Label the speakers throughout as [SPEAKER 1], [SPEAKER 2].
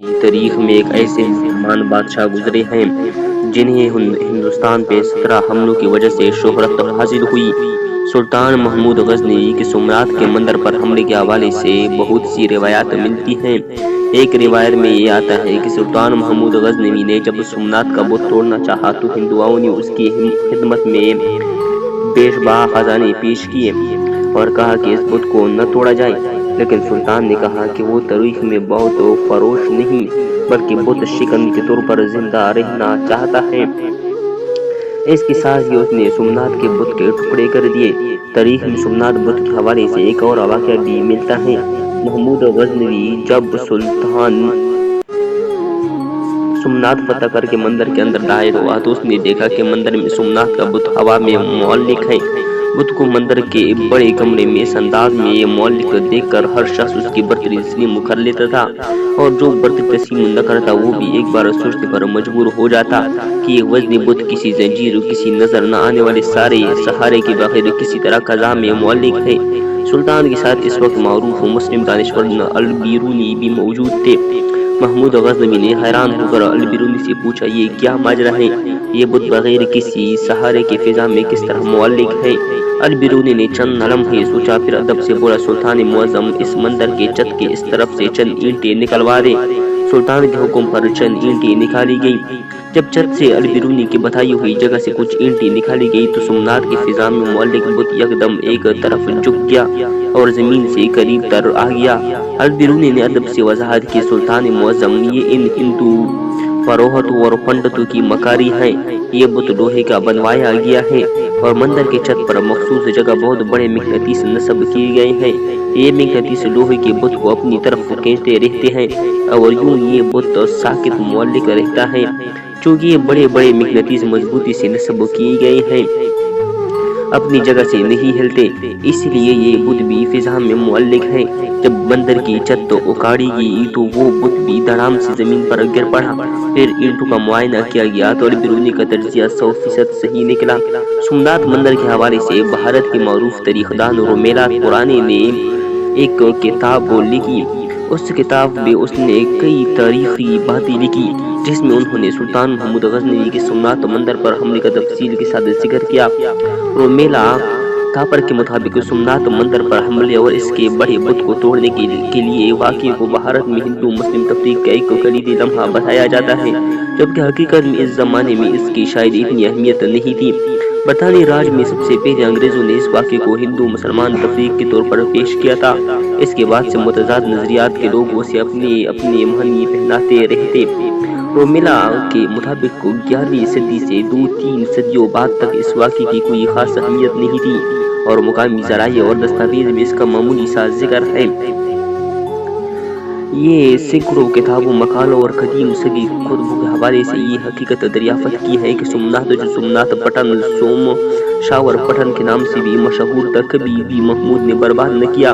[SPEAKER 1] تاریخ میں ایک ایسے مسلمان بادشاہ گزرے ہیں جنہیں ہندوستان پہ 17 حملوں کی وجہ سے شہرت حاصل ہوئی۔ سلطان محمود غزنوی کے سومناتھ کے مندر پر حملے کے حوالے سے بہت سی روایات ملتی ہیں۔ ایک روایت میں یہ آتا ہے کہ سلطان محمود غزنوی نے جب سومناتھ کا بت توڑنا چاہا تو ہندوؤں نے اس کی خدمت میں بیش بہا خزانے پیش کیے اور کہا کہ اس بت کو نہ توڑا جائے، لیکن سلطان نے کہا کہ وہ تاریخ میں بہت فروش نہیں بلکہ بت شکن کے طور پر زندہ رہنا چاہتا ہے۔ اس کے ساتھ ہی اس نے سومناتھ کے بت کے ٹکڑے کر دیے۔ تاریخ میں سومناتھ بت کے حوالے سے ایک اور واقعہ بھی ملتا ہے۔ محمود غزنوی جب سلطان سومناتھ فتح کر کے مندر کے اندر داخل ہوا تو اس نے دیکھا کہ مندر میں سومناتھ کا بت ہوا میں معلق ہے۔ بت کو مندر کے بڑے کمرے میں اس انداز میں معلق دیکھ کر ہر شخص اس کی برتری تسلیم کر لیتا تھا، اور جو برتری تسلیم نہ کرتا وہ بھی ایک بار سوچنے پر مجبور ہو جاتا کہ یہ وزنی بت کسی زنجیر اور کسی نظر نہ آنے والے سہارے کے بغیر کسی طرح قضا میں معلق ہے۔ سلطان کے ساتھ اس وقت معروف مسلم دانشور البیرونی بھی موجود تھے۔ محمود غزنوی نے حیران ہو کر البیرونی سے پوچھا، یہ کیا ماجرا ہے؟ یہ بت بغیر کسی سہارے کے فضا میں کس طرح معلق ہے؟ البیرونی نے چند لمحے سوچا، پھر ادب سے بولا، سلطان معظم، اس مندر کے چھت کے اس طرف سے چند اینٹیں نکلوا دے۔ سلطان کے حکم پر چند اینٹیں نکالی گئی۔ جب چھت سے البیرونی کی بتائی ہوئی جگہ سے کچھ اینٹیں نکالی گئی تو سومناتھ کی فضا میں معلق بت یکدم ایک طرف جھک گیا اور زمین سے قریب تر آ گیا۔ البیرونی نے ادب سے وضاحت کی، سلطان معظم، یہ ان ہندو فروہتوں اور پنڈتوں کی مکاری ہے۔ یہ بت لوہے کا بنوایا گیا ہے اور مندر کے چھت پر مخصوص جگہ بہت بڑے مقناطیس نصب کیے گئے ہیں۔ یہ مقناطیس لوہے کے بت کو اپنی طرف کھینچتے رہتے ہیں اور یوں یہ بت ساکت معلق رہتا ہے۔ چونکہ یہ بڑے بڑے مقناطیس مضبوطی سے نصب کیے گئے ہیں، اپنی جگہ سے نہیں ہلتے، اس لیے یہ بت بھی فضا میں معلق ہے۔ جب مندر کی چھت اکاڑی گئی تو وہ بت بھی دھڑام سے زمین پر گر پڑا۔ پھر اینٹوں کا معائنہ کیا گیا تو البیرونی کا تجزیہ 100% صحیح نکلا۔ سومناتھ مندر کے حوالے سے بھارت کے معروف تاریخ دان رومیلا پرانے نے ایک کتاب لکھی۔ اس کتاب میں اس نے کئی تاریخی باتیں لکھی جس میں انہوں نے سلطان محمود غزنوی کے سومناتھ مندر پر حملے کا تفصیل کے ساتھ ذکر کیا۔ رومیلا کاپر کے مطابق سومناتھ مندر پر حملے اور اس کے بڑے بت کو توڑنے کے لیے واقعے کو بھارت میں ہندو مسلم تفریق کا ایک کلیدی لمحہ بتایا جاتا ہے، جبکہ حقیقت میں اس زمانے میں اس کی شاید اتنی اہمیت نہیں تھی۔ برطانوی راج میں سب سے پہلے انگریزوں نے اس واقعے کو ہندو مسلمان تفریق کے طور پر پیش کیا تھا۔ اس کے بعد سے متضاد نظریات کے لوگ اسے اپنے اپنے معنی پہناتے رہتے۔ رومیلا کے مطابق 11ویں صدی سے 2-3 صدیوں بعد تک اس واقعے کی کوئی خاص اہمیت نہیں تھی اور مقامی ذرائع اور دستاویز میں اس کا معمولی سا ذکر ہے۔ یہ سینکڑوں کتابوں، مقالوں اور قدیم سگی کتبوں کے حوالے سے یہ حقیقت دریافت کی ہے کہ سومناتھ، جو سومناتھ پٹن سوم شاور پٹن کے نام سے بھی مشہور تھا، کبھی بھی محمود نے برباد نہ کیا۔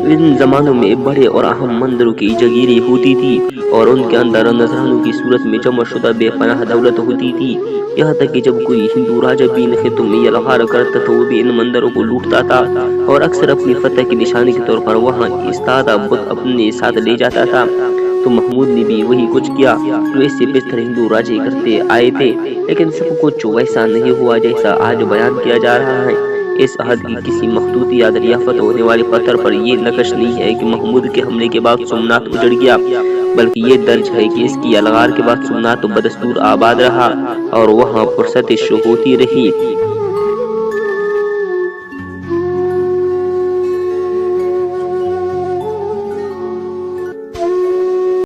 [SPEAKER 1] ان زمانوں میں بڑے اور اہم مندروں کی جاگیریں ہوتی تھی اور ان کے اندر نذرانوں کی صورت میں جمع شدہ بے پناہ دولت ہوتی تھی، یہاں تک کہ جب کوئی ہندو راجا بھی خطوں میں یلغار کرتا تو وہ بھی ان مندروں کو لوٹتا تھا اور اکثر اپنی فتح کی نشانی کے طور پر وہاں ایستادہ بت اپنے ساتھ لے جاتا تھا۔ تو محمود نے بھی وہی کچھ کیا جو اس سے بیشتر ہندو راجے کرتے آئے تھے، لیکن سب کچھ ویسا نہیں ہوا جیسا آج بیان کیا جا رہا ہے۔ اس عہد کی کسی مخطوط یا دریافت ہونے والے پتھر پر یہ نقش نہیں ہے کہ محمود کے حملے کے بعد سومناتھ اجڑ گیا، بلکہ یہ درج ہے کہ اس کی یلغار کے بعد سومناتھ بدستور آباد رہا اور وہاں پرستش ہوتی رہی۔